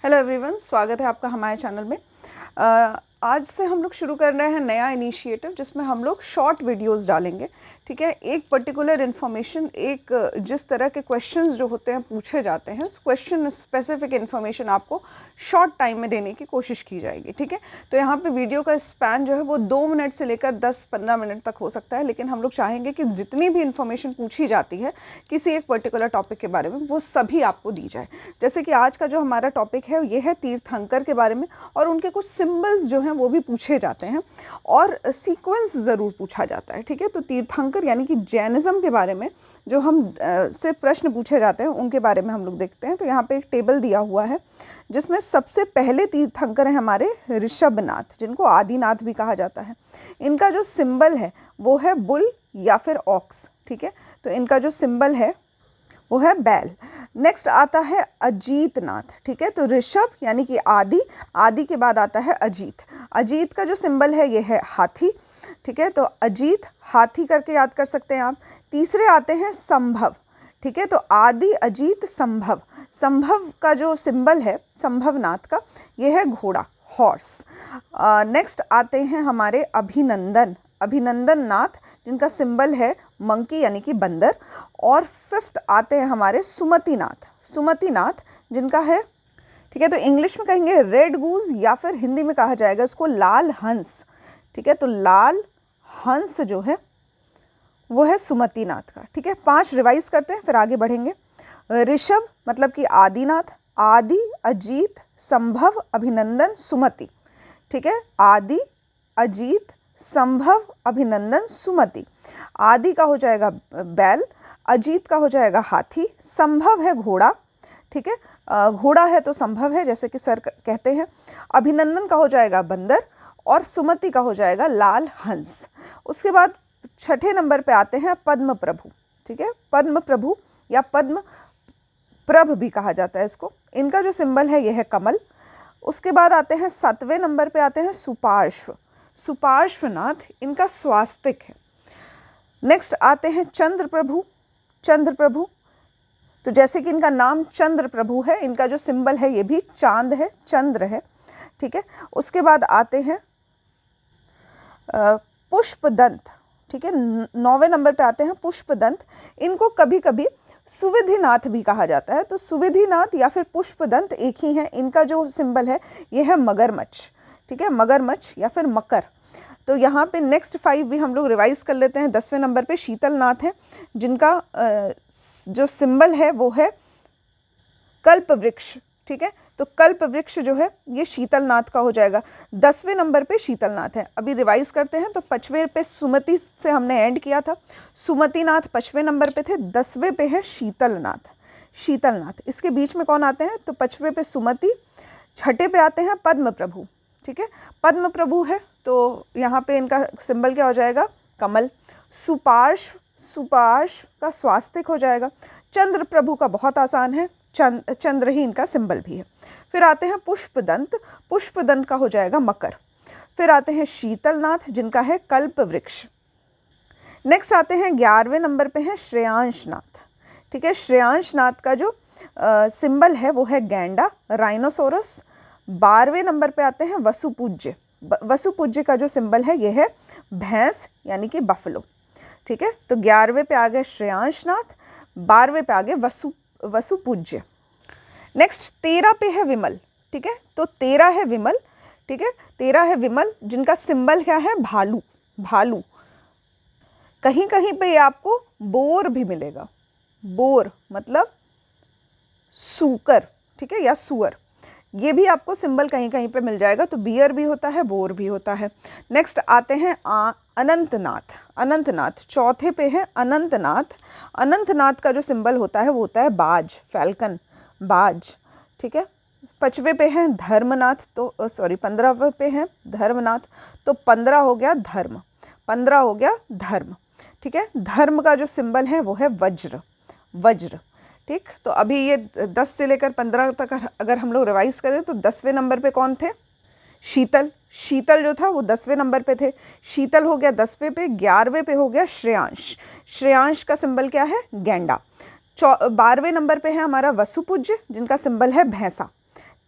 Hello everyone, स्वागत है आपका हमारे चैनल में। आज से हम लोग शुरू कर रहे हैं नया इनिशिएटिव जिसमें हम लोग शॉर्ट वीडियोस डालेंगे। ठीक है, एक पर्टिकुलर इन्फॉर्मेशन, एक जिस तरह के क्वेश्चंस जो होते हैं पूछे जाते हैं, क्वेश्चन स्पेसिफिक इन्फॉर्मेशन आपको शॉर्ट टाइम में देने की कोशिश की जाएगी। ठीक है, तो यहाँ पे वीडियो का स्पैन जो है वो 2 मिनट से लेकर 10-15 मिनट तक हो सकता है, लेकिन हम लोग चाहेंगे कि जितनी भी इन्फॉर्मेशन पूछी जाती है किसी एक पर्टिकुलर टॉपिक के बारे में वो सभी आपको दी जाए। जैसे कि आज का जो हमारा टॉपिक है ये है तीर्थंकर के बारे में, और उनके कुछ सिंबल्स जो हैं वो भी पूछे जाते हैं और सीक्वेंस ज़रूर पूछा जाता है। ठीक है, तो तीर्थंकर यानी कि जैनिज़्म के बारे में जो हम से प्रश्न पूछे जाते हैं उनके बारे में हम लोग देखते हैं। तो यहाँ पे एक टेबल दिया हुआ है जिसमें सबसे पहले तीर्थंकर हैं हमारे ऋषभनाथ, जिनको आदिनाथ भी कहा जाता है। इनका जो सिंबल है वो है बुल या फिर ऑक्स। ठीक है, तो इनका जो सिंबल है वो है बैल। नेक्स्ट आता है अजीतनाथ। ठीक है, तो ऋषभ यानी कि आदि, आदि के बाद आता है अजीत। अजीत का जो सिंबल है ये है हाथी। ठीक है, तो अजीत हाथी करके याद कर सकते हैं आप। तीसरे आते हैं संभव। ठीक है, तो आदि अजीत संभव। संभव का जो सिंबल है संभवनाथ का ये है घोड़ा, हॉर्स। नेक्स्ट आते हैं हमारे अभिनंदन, अभिनंदन नाथ, जिनका सिंबल है मंकी यानी कि बंदर। और फिफ्थ आते हैं हमारे सुमतिनाथ, सुमतिनाथ जिनका है, ठीक है, तो इंग्लिश में कहेंगे रेड गूज या फिर हिंदी में कहा जाएगा उसको लाल हंस। ठीक है, तो लाल हंस जो है वो है सुमतिनाथ का। ठीक है, 5 रिवाइज करते हैं फिर आगे बढ़ेंगे। ऋषभ मतलब कि आदिनाथ, आदि अजीत संभव अभिनंदन सुमति। ठीक है, आदि अजीत संभव अभिनंदन सुमति। आदि का हो जाएगा बैल, अजीत का हो जाएगा हाथी, संभव है घोड़ा। ठीक है, घोड़ा है तो संभव है जैसे कि सर कहते हैं। अभिनंदन का हो जाएगा बंदर और सुमति का हो जाएगा लाल हंस। उसके बाद छठे नंबर पे आते हैं पद्म प्रभु। ठीक है, पद्म प्रभु या पद्म प्रभ भी कहा जाता है इसको। इनका जो सिंबल है यह है कमल। उसके बाद आते हैं 7वें नंबर पे आते हैं सुपार्श्व, सुपार्श्वनाथ, इनका स्वास्तिक है। नेक्स्ट आते हैं चंद्र प्रभु, चंद्र प्रभु, तो जैसे कि इनका नाम चंद्र प्रभु है, इनका जो सिंबल है ये भी चांद है, चंद्र है। ठीक है, उसके बाद आते हैं पुष्पदंत। ठीक है, 9वें नंबर पे आते हैं पुष्पदंत। इनको कभी कभी सुविधिनाथ भी कहा जाता है, तो सुविधिनाथ या फिर पुष्पदंत एक ही हैं। इनका जो सिंबल है ये है मगरमच्छ। ठीक है, मगरमच्छ या फिर मकर। तो यहाँ पे नेक्स्ट 5 भी हम लोग रिवाइज कर लेते हैं। 10वें नंबर पे शीतलनाथ है, जिनका जो सिंबल है वो है कल्प वृक्ष। ठीक है, तो कल्प वृक्ष जो है ये शीतलनाथ का हो जाएगा। 10वें नंबर पे शीतलनाथ है। अभी रिवाइज करते हैं, तो 5वें पे सुमति से हमने एंड किया था, सुमतिनाथ 5वें नंबर पे थे। 10वें पे है शीतलनाथ, शीतलनाथ। इसके बीच में कौन आते हैं, तो 5वें पे सुमति, 6ठे पे आते हैं पद्म प्रभु। ठीक है, पद्म प्रभु है तो यहाँ पे इनका सिंबल क्या हो जाएगा, कमल। सुपार्श्व, सुपार्श्व का स्वास्तिक हो जाएगा। चंद्र प्रभु का बहुत आसान है, चंद्र ही इनका सिंबल भी है। फिर आते हैं पुष्पदंत, पुष्पदंत का हो जाएगा मकर। फिर आते हैं शीतलनाथ जिनका है कल्प वृक्ष। नेक्स्ट आते हैं 11वें नंबर पे हैं श्रेयांशनाथ। ठीक है, श्रेयांशनाथ का जो सिंबल है वो है गैंडा, राइनोसोरस। 12वें नंबर पे आते हैं वसुपूज्य, वसुपूज्य का जो सिंबल है ये है भैंस यानी कि बफलो। ठीक है, तो 11वें पे आ गए श्रेयांशनाथ, 12वें पे आ गए वसुपूज्य। नेक्स्ट 13 पे है विमल। ठीक है, तो 13 है विमल। ठीक है, 13 है विमल जिनका सिंबल क्या है, भालू, भालू। कहीं कहीं पे आपको बोर भी मिलेगा, बोर मतलब सूकर। ठीक है, या सुअर, ये भी आपको सिंबल कहीं कहीं पे मिल जाएगा। तो बियर भी होता है, बोर भी होता है। नेक्स्ट आते हैं अनंतनाथ, अनंतनाथ 4थे पे है अनंतनाथ। अनंतनाथ का जो सिंबल होता है वो होता है बाज, फैल्कन, बाज। ठीक है, 5वें पे है धर्मनाथ, तो सॉरी 15वें पे है धर्मनाथ, तो 15 हो गया धर्म, 15 हो गया धर्म। ठीक है, धर्म का जो सिंबल है वो है वज्र, वज्र। ठीक, तो अभी ये 10 से लेकर 15 तक अगर हम लोग रिवाइज करें तो 10वें नंबर पे कौन थे, शीतल, शीतल जो था वो 10वें नंबर पे थे। शीतल हो गया 10वें पे। 11वें पे हो गया श्रेयांश, श्रेयांश का सिंबल क्या है, गेंडा। 12वें नंबर पे है हमारा वसुपूज्य जिनका सिंबल है भैंसा।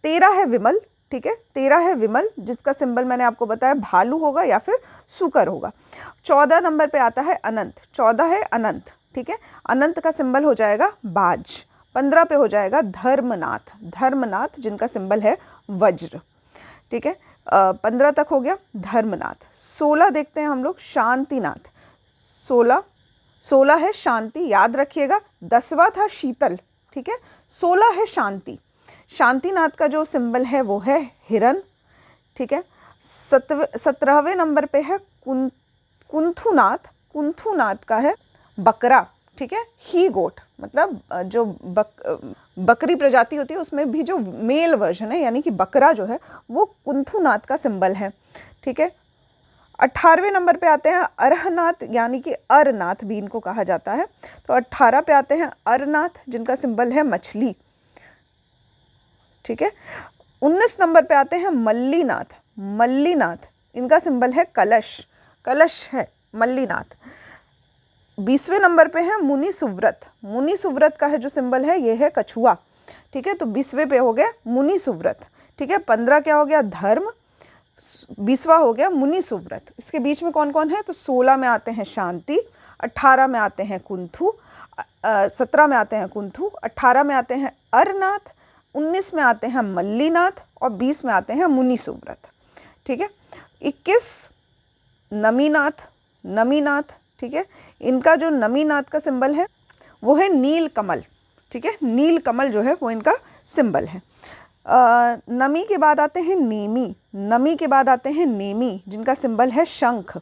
13 है विमल, ठीक है, 13 है विमल जिसका सिंबल मैंने आपको बताया भालू होगा या फिर सूकर होगा। 14 नंबर पे आता है अनंत, 14 है अनंत, ठीक है, अनंत का सिंबल हो जाएगा बाज। 15 पे हो जाएगा धर्मनाथ, धर्मनाथ जिनका सिंबल है वज्र, ठीक है, 15 तक हो गया धर्मनाथ। 16 देखते हैं हम लोग शांतिनाथ, 16 है शांति, याद रखिएगा। 10वां था शीतल, ठीक है, 16 है शांति। शांतिनाथ का जो सिंबल है वो है हिरन, ठीक है। 17वें नंबर पे है कुंथुनाथ, कुंथुनाथ का है बकरा, ठीक है, ही गोट, मतलब जो बकरी प्रजाति होती है उसमें भी जो मेल वर्जन है यानी कि बकरा जो है वो कुंथुनाथ का सिंबल है, ठीक है। 18वें नंबर पे आते हैं अरहनाथ यानी कि अरनाथ भी इनको कहा जाता है। तो 18 पे आते हैं अरनाथ जिनका सिंबल है मछली, ठीक है। 19 नंबर पे आते हैं मल्लीनाथ, मल्लीनाथ इनका सिंबल है कलश, कलश है मल्लीनाथ। 20वें नंबर पे है मुनि सुव्रत, मुनि सुव्रत का है जो सिंबल है ये है कछुआ, ठीक है। तो 20वें पे हो गया मुनि सुव्रत, ठीक है। 15 क्या हो गया धर्म, 20वां हो गया मुनि सुव्रत। इसके बीच में कौन कौन है, तो 16 में आते हैं शांति, 18 में आते हैं कुंथु, 17 में आते हैं कुंथु, 18 में आते हैं अरनाथ, 19 में आते हैं मल्लीनाथ और 20 में आते हैं मुनि सुव्रत, ठीक है। 21 नमीनाथ, नमीनाथ, ठीक है, इनका जो नमीनाथ का सिंबल है वो है नील कमल, ठीक है, नील कमल जो है वो इनका सिंबल है। नमी के बाद आते हैं नेमी, नमी के बाद आते हैं नेमी जिनका सिंबल है शंख,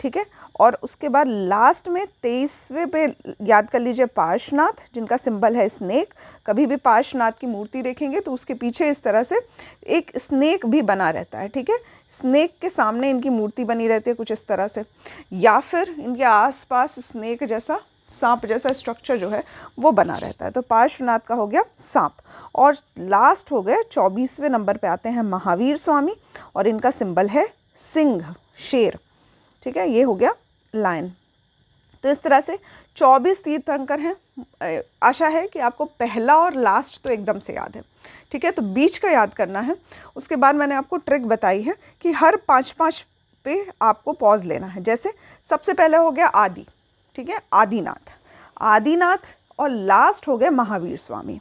ठीक है। और उसके बाद लास्ट में 23वें पे याद कर लीजिए पार्श्वनाथ जिनका सिंबल है स्नेक। कभी भी पार्श्वनाथ की मूर्ति देखेंगे तो उसके पीछे इस तरह से एक स्नेक भी बना रहता है, ठीक है, स्नेक के सामने इनकी मूर्ति बनी रहती है कुछ इस तरह से, या फिर इनके आसपास स्नेक जैसा, सांप जैसा स्ट्रक्चर जो है वो बना रहता है। तो पार्श्वनाथ का हो गया सांप। और लास्ट हो गए 24वें नंबर पे आते हैं महावीर स्वामी और इनका सिंबल है सिंह, शेर, ठीक है, ये हो गया लायन। तो इस तरह से 24 तीर्थंकर हैं। आशा है कि आपको पहला और लास्ट तो एकदम से याद है, ठीक है। तो बीच का याद करना है। उसके बाद मैंने आपको ट्रिक बताई है कि हर 5-5 पे आपको पॉज लेना है। जैसे सबसे पहले हो गया आदि, ठीक है, आदिनाथ, आदिनाथ और लास्ट हो गए महावीर स्वामी,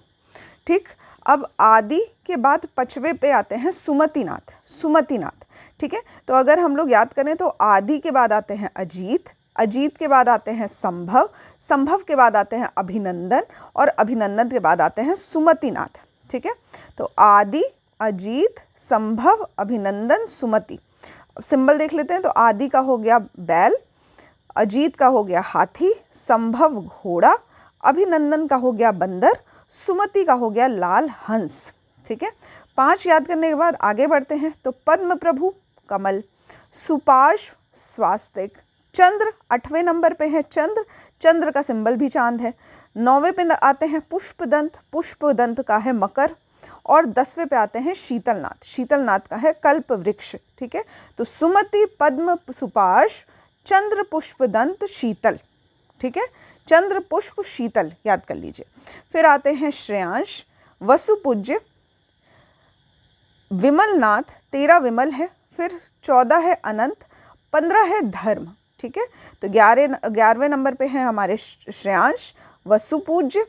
ठीक। अब आदि के बाद 5वें पे आते हैं सुमतिनाथ, सुमतिनाथ, ठीक है। तो अगर हम लोग याद करें तो आदि के बाद आते हैं अजीत, अजीत के बाद आते हैं संभव, संभव के बाद आते हैं अभिनंदन और अभिनंदन के बाद आते हैं सुमतिनाथ, ठीक है। तो आदि, अजीत, संभव, अभिनंदन, सुमति। सिंबल देख लेते हैं। तो आदि का हो गया बैल, अजीत का हो गया हाथी, संभव घोड़ा, अभिनंदन का हो गया बंदर, सुमति का हो गया लाल हंस, ठीक है। 5 याद करने के बाद आगे बढ़ते हैं। तो पद्म प्रभु कमल, सुपार्श्व स्वास्तिक, चंद्र 8वें नंबर पे है चंद्र, चंद्र का सिंबल भी चांद है। 9वें पे आते हैं पुष्पदंत, पुष्पदंत का है मकर और 10वें पे आते हैं शीतलनाथ, शीतलनाथ का है कल्प वृक्ष, ठीक है। तो सुमति, पद्म, सुपार्श्व, चंद्र, पुष्पदंत, शीतल, ठीक है, चंद्र, पुष्प, शीतल याद कर लीजिए। फिर आते हैं श्रेयांश, वसुपूज्य, विमलनाथ, 13 विमल है, फिर 14 है अनंत, 15 है धर्म, ठीक है। तो 11वें नंबर पे है हमारे श्रेयांश, वसुपूज्य।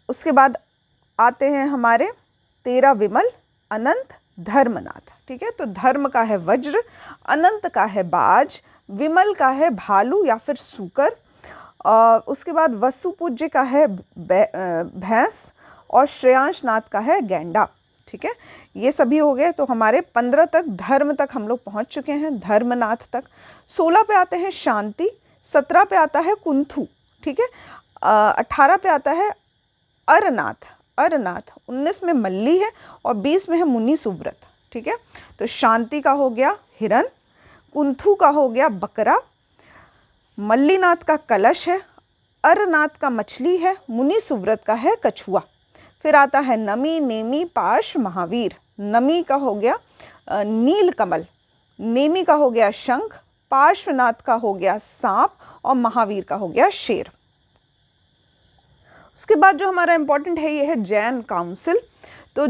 उसके बाद आते हैं हमारे 13 विमल, अनंत, धर्मनाथ, ठीक है। तो धर्म का है वज्र, अनंत का है बाज, विमल का है भालू या फिर सूकर, उसके बाद वसुपूज्य का है भैंस और श्रेयांशनाथ का है गैंडा, ठीक है। ये सभी हो गए। तो हमारे 15 तक धर्म तक हम लोग पहुंच चुके हैं, धर्मनाथ तक। 16 पे आते हैं शांति, 17 पे आता है कुंथु, ठीक है, 18 पे आता है अरनाथ, अरनाथ, 19 में मल्ली है और 20 में है मुनि सुव्रत, ठीक है। तो शांति का हो गया हिरन, कुंथु का हो गया बकरा, मल्लीनाथ का कलश है, अरनाथ का मछली है, मुनि सुव्रत का है कछुआ। फिर आता है नमी, नेमी, पाश, महावीर। नमी का हो गया नील कमल, नेमी का हो गया शंख, पार्श्वनाथ का हो गया सांप और महावीर का हो गया शेर। उसके बाद जो हमारा इंपॉर्टेंट है ये है जैन काउंसिल। तो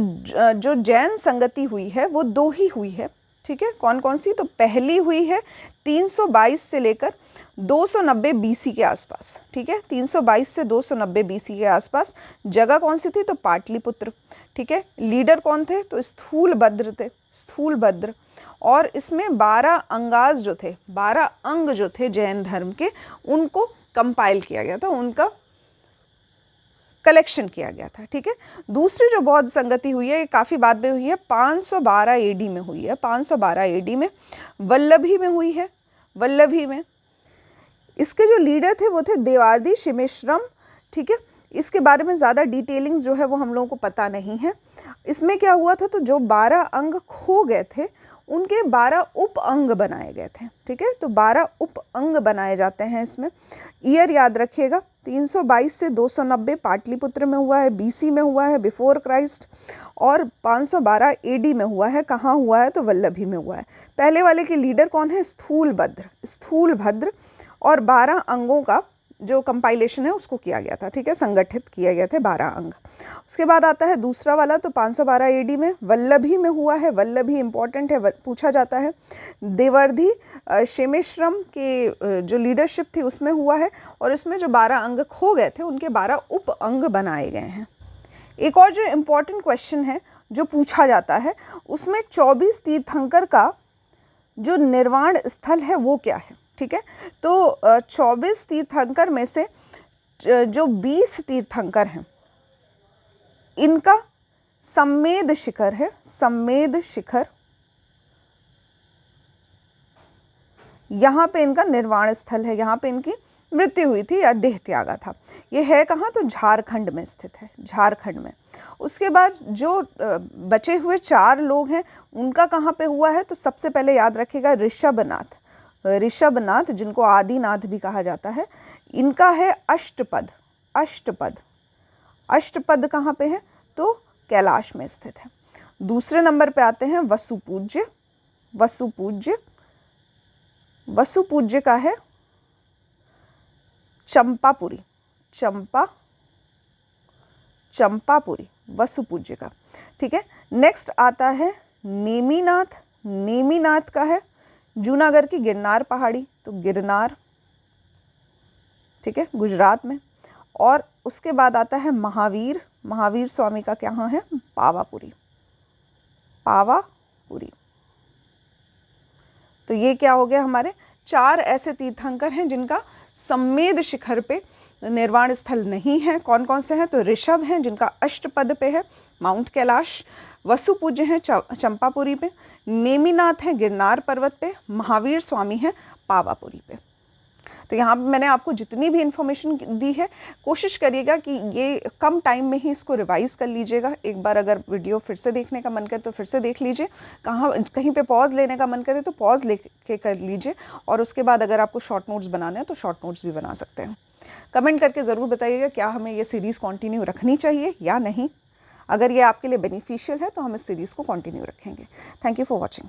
जो जैन संगति हुई है वो 2 ही हुई है, ठीक है। कौन कौन सी? तो पहली हुई है 322 से लेकर 290 बीसी के आसपास, ठीक है। 322 से 290 बीसी के आसपास। जगह कौन सी थी? तो पाटलिपुत्र, ठीक है। लीडर कौन थे? तो स्थूलभद्र थे, स्थूलभद्र। और इसमें 12 अंगाज जो थे, 12 अंग जो थे जैन धर्म के, उनको कंपाइल किया गया था, उनका कलेक्शन किया गया था, ठीक है। दूसरी जो बौद्ध संगति हुई है, ये काफ़ी बाद में हुई है, 512 एडी में हुई है, 512 एडी में वल्लभी में हुई है, वल्लभी में। इसके जो लीडर थे वो थे देवार्दी शिमेश्वरम, ठीक है। इसके बारे में ज़्यादा डिटेलिंग्स जो है वो हम लोगों को पता नहीं है। इसमें क्या हुआ था? तो जो 12 अंग खो गए थे उनके 12 उप अंग बनाए गए थे, ठीक है। तो 12 उप अंग बनाए जाते हैं इसमें। ईयर याद रखिएगा, 322 से 290 पाटलिपुत्र में हुआ है, बीसी में हुआ है, बिफोर क्राइस्ट। और 512 एडी में हुआ है। कहाँ हुआ है? तो वल्लभी में हुआ है। पहले वाले के लीडर कौन है? स्थूलभद्र, स्थूलभद्र। और 12 अंगों का जो कंपाइलेशन है उसको किया गया था, ठीक है, संगठित किए गए थे 12 अंग। उसके बाद आता है दूसरा वाला, तो 512 एडी में वल्लभी में हुआ है। वल्लभी इंपॉर्टेंट है, पूछा जाता है। देवर्धी शेमेश्वरम के जो लीडरशिप थी उसमें हुआ है। और इसमें जो 12 अंग खो गए थे उनके 12 उप अंग बनाए गए हैं। एक और जो इम्पॉर्टेंट क्वेश्चन है जो पूछा जाता है, उसमें 24 तीर्थंकर का जो निर्वाण स्थल है वो क्या है, ठीक है। तो 24 तीर्थंकर में से जो 20 तीर्थंकर हैं इनका सम्मेद शिखर है, सम्मेद शिखर, यहाँ पे इनका निर्वाण स्थल है, यहाँ पे इनकी मृत्यु हुई थी या देह त्यागा था। ये है कहाँ? तो झारखंड में स्थित है, झारखंड में। उसके बाद जो बचे हुए 4 लोग हैं उनका कहाँ पे हुआ है? तो सबसे पहले याद रखिएगा ऋषभनाथ, ऋषभनाथ जिनको आदिनाथ भी कहा जाता है, इनका है अष्टपद, अष्टपद, अष्टपद कहाँ पे है? तो कैलाश में स्थित है। दूसरे नंबर पे आते हैं वसुपूज्य, वसुपूज्य, वसुपूज्य का है चंपापुरी, चंपा, चंपापुरी वसुपूज्य का, ठीक है। नेक्स्ट आता है नेमिनाथ, नेमिनाथ का है जूनागढ़ की गिरनार पहाड़ी, तो गिरनार, ठीक है, गुजरात में। और उसके बाद आता है महावीर, महावीर स्वामी का क्या है? पावापुरी, पावापुरी। तो ये क्या हो गया? हमारे 4 ऐसे तीर्थंकर हैं जिनका सम्मेद शिखर पे निर्वाण स्थल नहीं है। कौन कौन से हैं? तो ऋषभ हैं जिनका अष्टपद पे है, माउंट कैलाश। वसुपूज्य हैं चंपापुरी पे। नेमिनाथ हैं गिरनार पर्वत पे। महावीर स्वामी हैं पावापुरी पे। तो यहाँ पे मैंने आपको जितनी भी इन्फॉर्मेशन दी है, कोशिश करिएगा कि ये कम टाइम में ही इसको रिवाइज़ कर लीजिएगा। एक बार अगर वीडियो फिर से देखने का मन करे तो फिर से देख लीजिए, कहीं पे पॉज लेने का मन करे तो पॉज लेके कर लीजिए। और उसके बाद अगर आपको शॉर्ट नोट्स बनाने हैं तो शॉर्ट नोट्स भी बना सकते हैं। कमेंट करके ज़रूर बताइएगा क्या हमें ये सीरीज़ कंटिन्यू रखनी चाहिए या नहीं। अगर ये आपके लिए बेनिफिशियल है तो हम इस सीरीज़ को कंटिन्यू रखेंगे। Thank you for watching.